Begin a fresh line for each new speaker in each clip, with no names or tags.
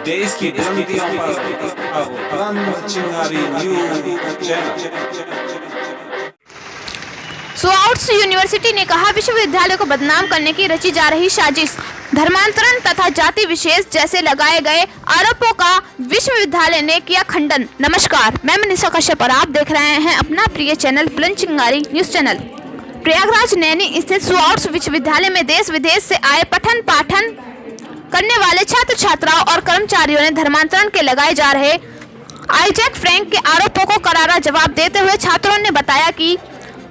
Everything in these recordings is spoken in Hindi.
देश की बुलंदियों पर अब बुलंद चिंगारी न्यूज़ चैनल।
स्वाउट्स यूनिवर्सिटी ने कहा, विश्वविद्यालय को बदनाम करने की रची जा रही साजिश। धर्मांतरण तथा जाति विशेष जैसे लगाए गए आरोपों का विश्वविद्यालय ने किया खंडन। नमस्कार, मैं मनीषा कश्यप और आप देख रहे हैं अपना प्रिय चैनल बुलंद चिंगारी न्यूज चैनल। प्रयागराज नैनी स्थित स्वाउट्स विश्वविद्यालय में देश विदेश से आए पठन पाठन करने वाले छात्र छात्राओं और कर्मचारियों ने धर्मांतरण के लगाए जा रहे आइजैक फ्रैंक के आरोपों को करारा जवाब देते हुए छात्रों ने बताया कि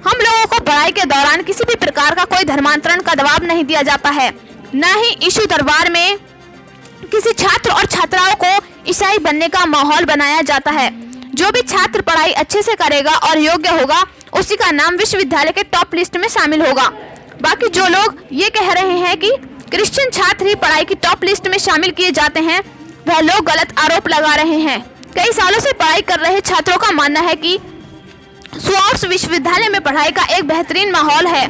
हम लोगों को पढ़ाई के दौरान किसी भी प्रकार का कोई धर्मांतरण का दबाव नहीं दिया जाता है, न ही इशू दरबार में किसी छात्र और छात्राओं को ईसाई बनने का माहौल बनाया जाता है। जो भी छात्र पढ़ाई अच्छे से करेगा और योग्य होगा, उसी का नाम विश्वविद्यालय के टॉप लिस्ट में शामिल होगा। बाकी जो लोग ये कह रहे हैं कि क्रिश्चियन छात्र ही पढ़ाई की टॉप लिस्ट में शामिल किए जाते हैं, वह लोग गलत आरोप लगा रहे हैं। कई सालों से पढ़ाई कर रहे छात्रों का मानना है कि स्वाउट्स विश्वविद्यालय में पढ़ाई का एक बेहतरीन माहौल है,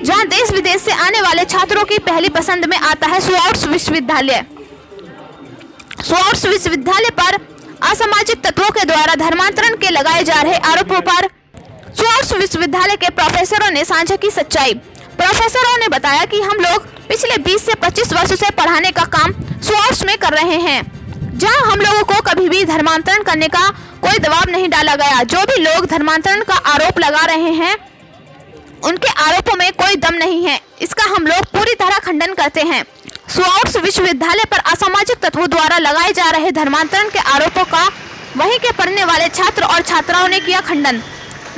जहां देश विदेश से आने वाले छात्रों की पहली पसंद में आता है स्वाउट्स विश्वविद्यालय। स्वाउट्स विश्वविद्यालय पर असामाजिक तत्वों के द्वारा धर्मांतरण के लगाए जा रहे आरोपों पर स्वाउट्स विश्वविद्यालय के प्रोफेसरों ने साझा की सच्चाई। प्रोफेसरों ने बताया कि हम लोग पिछले 20 से 25 वर्षों से पढ़ाने का काम स्वाउट्स में कर रहे हैं, जहां हम लोगों को कभी भी धर्मांतरण करने का कोई दबाव नहीं डाला गया। जो भी लोग धर्मांतरण का आरोप लगा रहे हैं, उनके आरोपों में कोई दम नहीं है। इसका हम लोग पूरी तरह खंडन करते हैं। स्वाउट्स विश्वविद्यालय पर असामाजिक तत्वों द्वारा लगाए जा रहे धर्मांतरण के आरोपों का वहीं के पढ़ने वाले छात्र और छात्राओं ने किया खंडन,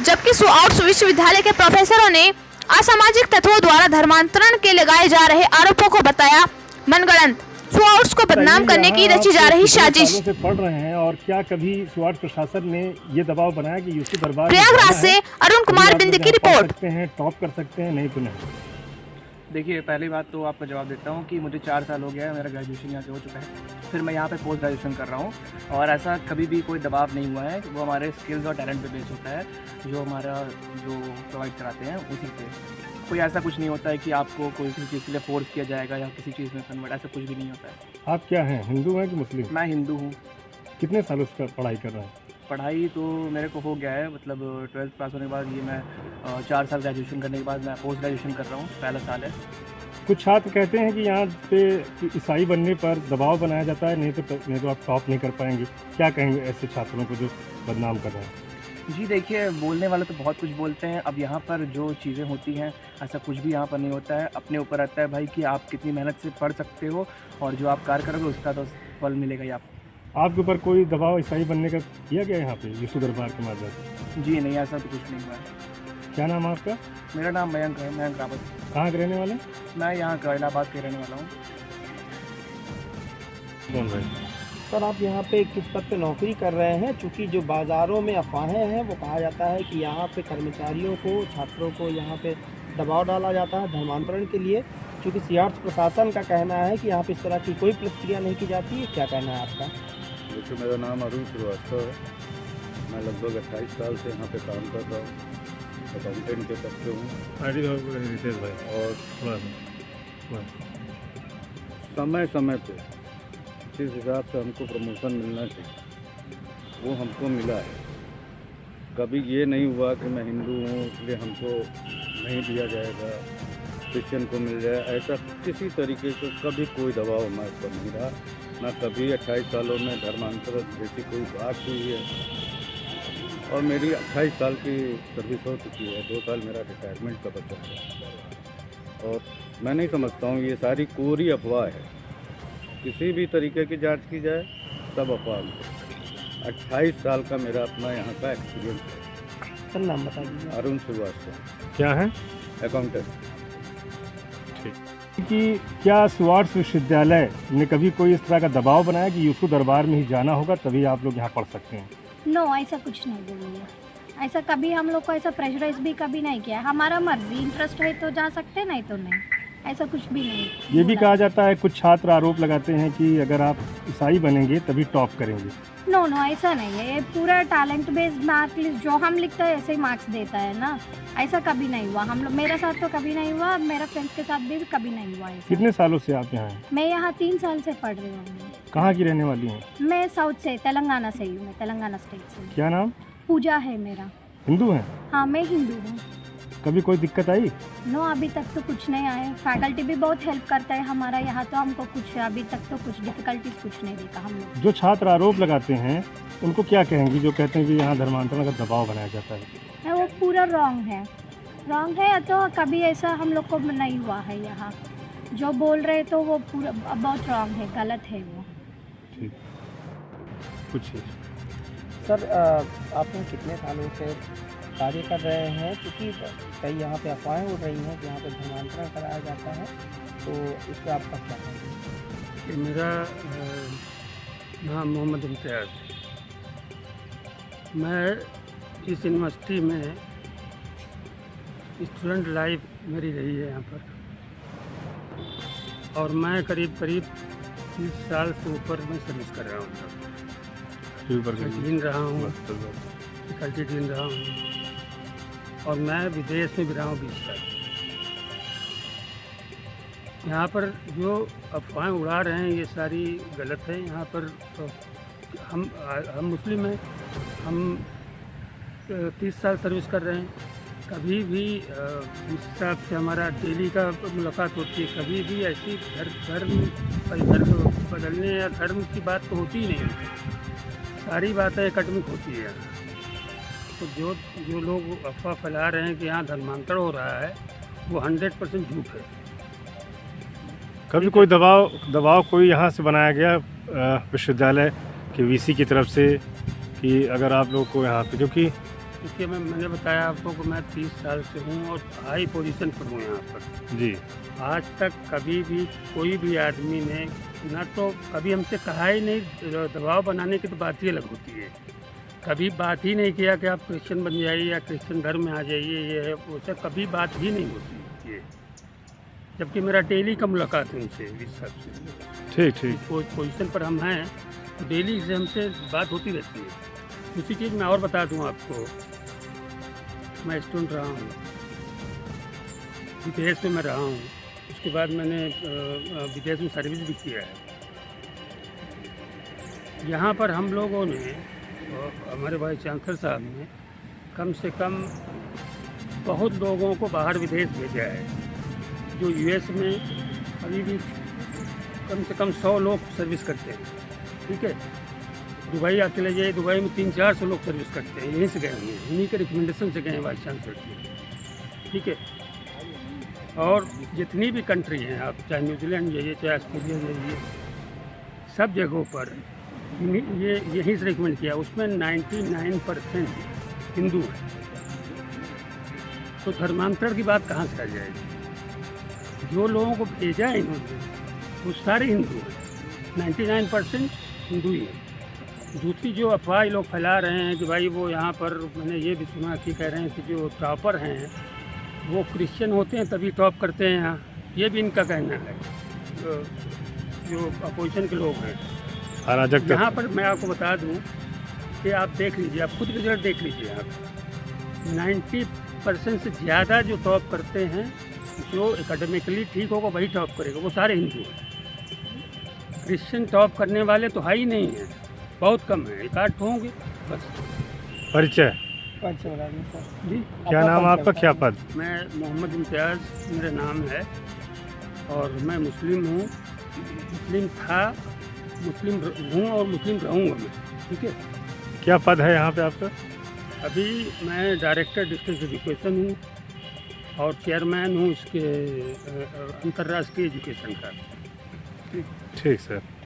जबकि स्वाउट्स विश्वविद्यालय के प्रोफेसरों ने असामाजिक तत्वों द्वारा धर्मांतरण के लगाए जा रहे आरोपों को बताया मनगढ़ंत। स्वाउट्स को बदनाम करने की रची जा रही साजिश।
से पढ़ रहे हैं और क्या कभी स्वाउट्स प्रशासन ने ये दबाव बनाया कि यूसुफ दरबार
प्रयागराज से अरुण कुमार बिंद की रिपोर्ट।
टॉप कर सकते हैं, नहीं तो नहीं।
देखिए, पहली बात तो आपको जवाब देता हूँ कि मुझे 4 साल हो गया है, मेरा ग्रेजुएशन यहाँ से हो चुका है, फिर मैं यहाँ पे पोस्ट ग्रेजुएशन कर रहा हूँ और ऐसा कभी भी कोई दबाव नहीं हुआ है। वो हमारे स्किल्स और टैलेंट पे बेस होता है, जो हमारा जो प्रोवाइड कराते हैं उसी पे। कोई ऐसा कुछ नहीं होता है कि आपको कोई किसी चीज़ के लिए फोर्स किया जाएगा या किसी चीज़ में कन्वर्ट, ऐसा कुछ भी नहीं होता है।
आप क्या हैं, हिंदू हैं कि मुस्लिम?
मैं हिंदू हूँ।
कितने सालों से पढ़ाई कर रहे हैं?
पढ़ाई तो मेरे को हो गया है, मतलब 12th पास होने के बाद ये मैं 4 साल ग्रेजुएशन करने के बाद मैं पोस्ट ग्रेजुएशन कर रहा हूँ, पहला साल है।
कुछ छात्र कहते हैं कि यहाँ पे ईसाई बनने पर दबाव बनाया जाता है, नहीं तो आप टॉप नहीं कर पाएंगे। क्या कहेंगे ऐसे छात्रों को जो बदनाम कर रहे हैं?
जी देखिए, बोलने वाले तो बहुत कुछ बोलते हैं। अब यहाँ पर जो चीज़ें होती हैं, ऐसा कुछ भी यहाँ पर नहीं होता है। अपने ऊपर रहता है भाई कि आप कितनी मेहनत से पढ़ सकते हो और जो आप कार्य करोगे उसका तो फल मिलेगा ही आपको।
आपके ऊपर कोई दबाव ईसाई बनने का किया गया यहाँ पे यूसुफ दरबार के माध्यम से?
जी नहीं, ऐसा तो कुछ नहीं हुआ है।
क्या नाम है आपका?
मेरा नाम मयंक है, मयंक रावत।
कहाँ के रहने वाले?
मैं यहाँ का इलाहाबाद के रहने वाला हूँ।
कौन भाई?
सर, आप यहाँ पे किस पद पे नौकरी कर रहे हैं? चूँकि जो बाज़ारों में अफवाहें हैं, वो कहा जाता है कि यहाँ पे कर्मचारियों को, छात्रों को यहाँ पे दबाव डाला जाता है धर्मांतरण के लिए। चूँकि स्वाउट्स प्रशासन का कहना है कि यहाँ पे इस तरह की कोई प्रतिक्रिया नहीं की जाती है। क्या कहना है आपका?
देखिए, मेरा नाम अरुण श्रीवास्तव है। मैं लगभग 28 साल से यहाँ पे काम कर रहा हूँ, अकाउंटेंट के पद पे हूँ। और समय समय पे जिस हिसाब से हमको प्रमोशन मिलना चाहिए वो हमको मिला है। कभी ये नहीं हुआ कि मैं हिंदू हूँ इसलिए हमको नहीं दिया जाएगा, क्रिश्चियन को मिल जाए, ऐसा किसी तरीके का कभी कोई दबाव हमारे पर नहीं रहा। ना कभी 28 सालों में धर्मांतरण जैसी कोई बात हुई है। और मेरी 28 साल की सर्विस हो चुकी है, 2 साल मेरा रिटायरमेंट का बचा है। और मैं नहीं समझता हूँ ये सारी कोरी अफवाह है। किसी भी तरीके की जांच की जाए सब अफवाह में। 28 साल का मेरा अपना यहाँ का एक्सपीरियंस है।
सर, नाम बता दीजिए।
अरुण श्रीवास्तव।
क्या है?
अकाउंटेंट।
ठीक। कि क्या स्वाउट्स विश्वविद्यालय ने कभी कोई इस तरह का दबाव बनाया कि यूसुफ दरबार में ही जाना होगा तभी आप लोग यहाँ पढ़ सकते हैं?
नो, ऐसा कुछ नहीं बोलिए। ऐसा कभी हम लोग को ऐसा प्रेशराइज भी कभी नहीं किया। हमारा मर्जी, इंटरेस्ट है तो जा सकते, नहीं तो नहीं। ऐसा कुछ भी नहीं
ये भी
बोला।
कहा जाता है, कुछ छात्र आरोप लगाते हैं कि अगर आप ईसाई बनेंगे तभी टॉप करेंगे।
नो नो ऐसा नहीं है, ये पूरा टैलेंट बेस्ड मार्क लिस्ट जो हम लिखते हैं ऐसे ही मार्क्स देता है ना। ऐसा कभी नहीं हुआ, हम लोग मेरे साथ तो कभी नहीं हुआ, मेरा फ्रेंड्स के साथ भी कभी नहीं हुआ ऐसा।
कितने सालों से आप यहाँ हैं?
मैं यहाँ 3 साल से पढ़ रही हूँ।
कहाँ की रहने वाली हैं?
मैं साउथ से, तेलंगाना से ही हूँ, मैं तेलंगाना स्टेट से हूँ।
क्या नाम?
पूजा है मेरा।
हिंदू हैं?
हाँ मैं हिंदू हूँ।
कभी कोई दिक्कत आई?
नो अभी तक तो कुछ नहीं आए, फैकल्टी भी बहुत हेल्प करता है हमारा यहाँ, तो हमको कुछ अभी तक तो कुछ डिफ़िकल्टीज कुछ नहीं देखा हम लोग।
जो छात्र आरोप लगाते हैं उनको क्या कहेंगी, जो कहते हैं कि यहाँ धर्मांतरण का दबाव बनाया जाता है?
वो पूरा रॉन्ग है, रॉन्ग है। तो कभी ऐसा हम लोग को नहीं हुआ है यहाँ, जो बोल रहे तो वो पूरा बहुत रॉन्ग है, गलत है वो।
ठीक, पूछिए।
सर आप लोग कितने सालों से कार्य कर रहे हैं? क्योंकि कई यहाँ पे अफवाहें उड़ रही हैं कि यहाँ पे धर्मांतरण कराया जाता है, तो इस पर आपका क्या है?
मेरा नाम मोहम्मद इम्तियाज़। मैं इस यूनिवर्सिटी में स्टूडेंट लाइफ मेरी रही है यहाँ पर, और मैं करीब 30 साल से ऊपर में सर्विस कर रहा हूँ। डीन रहा हूँ, फैकल्टी डीन रहा हूँ, और मैं विदेश में भी रहा हूँ 20 साल। यहाँ पर जो अफवाहें उड़ा रहे हैं ये सारी गलत है। यहाँ पर हम मुस्लिम हैं, हम 30 साल सर्विस कर रहे हैं। कभी भी जिस हिसाब से हमारा डेली का मुलाकात होती है, कभी भी ऐसी धर्म बदलने या धर्म की बात तो होती ही नहीं है। सारी बातें एकेडमिक होती है। तो जो लोग अफवाह फैला रहे हैं कि यहाँ धर्मांतरण हो रहा है, वो 100% झूठ है।
कभी कोई दबाव कोई यहाँ से बनाया गया विश्वविद्यालय के वीसी की तरफ से कि अगर आप लोग को यहाँ पे, क्योंकि
देखिए मैंने बताया आपको कि मैं 30 साल से हूँ और हाई पोजीशन पर हूँ यहाँ पर
जी,
आज तक कभी भी कोई भी आदमी ने ना तो कभी हमसे कहा ही नहीं, दबाव बनाने की तो बात ही अलग होती है। कभी बात ही नहीं किया कि आप क्रिश्चियन बन जाइए या क्रिश्चियन धर्म में आ जाइए, ये है उससे कभी बात ही नहीं होती है। जबकि मेरा डेली का मुलाकात है उनसे इस हिसाब से।
ठीक
कोई पोजीशन पर हम हैं तो डेली से हमसे बात होती रहती है। दूसरी चीज़ मैं और बता दूं आपको, मैं स्टूडेंट रहा हूँ, विदेश में मैं रहा हूँ, उसके बाद मैंने विदेश में सर्विस भी किया है। यहाँ पर हम लोगों ने, हमारे वाइस चांसलर साहब ने कम से कम बहुत लोगों को बाहर विदेश भेजा है। जो यूएस में अभी भी कम से कम 100 लोग सर्विस करते हैं, ठीक है। दुबई आप चले जाइए, दुबई में 300-400 लोग सर्विस करते हैं, यहीं से गए हुए हैं, इन्हीं के रिकमेंडेशन से गए हैं वाइस चांसलर के, ठीक है। और जितनी भी कंट्री हैं, आप चाहे न्यूजीलैंड जाइए, चाहे ऑस्ट्रेलिया जाइए, सब जगहों पर ये यहीं से रिकमेंड किया, उसमें 99% हिंदू हैं। तो धर्मांतरण की बात कहाँ से आ जाएगी? जो लोगों को भेजा है इन्होंने वो सारे हिंदू हैं, 99% हिंदू ही हैं। दूसरी जो अफवाह लोग फैला रहे हैं कि भाई वो यहाँ पर, मैंने ये भी सुना कि कह रहे हैं कि जो टॉपर हैं वो क्रिश्चियन होते हैं तभी टॉप करते हैं यहाँ, ये भी इनका कहना है। जो अपोजिशन के लोग हैं यहाँ पर, मैं आपको बता दूं कि आप देख लीजिए, आप खुद रिजल्ट देख लीजिए, आप 90% से ज़्यादा जो टॉप करते हैं, जो एकेडमिकली ठीक होगा वही टॉप करेगा, वो सारे हिंदू हैं। क्रिश्चियन टॉप करने वाले तो है ही नहीं हैं, बहुत कम है, 1-8 होंगे बस।
परिचय
बता दें सर।
जी,
क्या नाम आपका, क्या पद?
मैं मोहम्मद इम्तियाज़ मेरा नाम है, और मैं मुस्लिम हूँ, मुस्लिम था, मुस्लिम हूँ और मुस्लिम रहूँगा मैं, ठीक है।
क्या पद है यहाँ पे आपका?
अभी मैं डायरेक्टर डिस्ट्रिक्ट एजुकेशन हूँ और चेयरमैन हूँ इसके अंतर्राष्ट्रीय एजुकेशन का।
ठीक सर।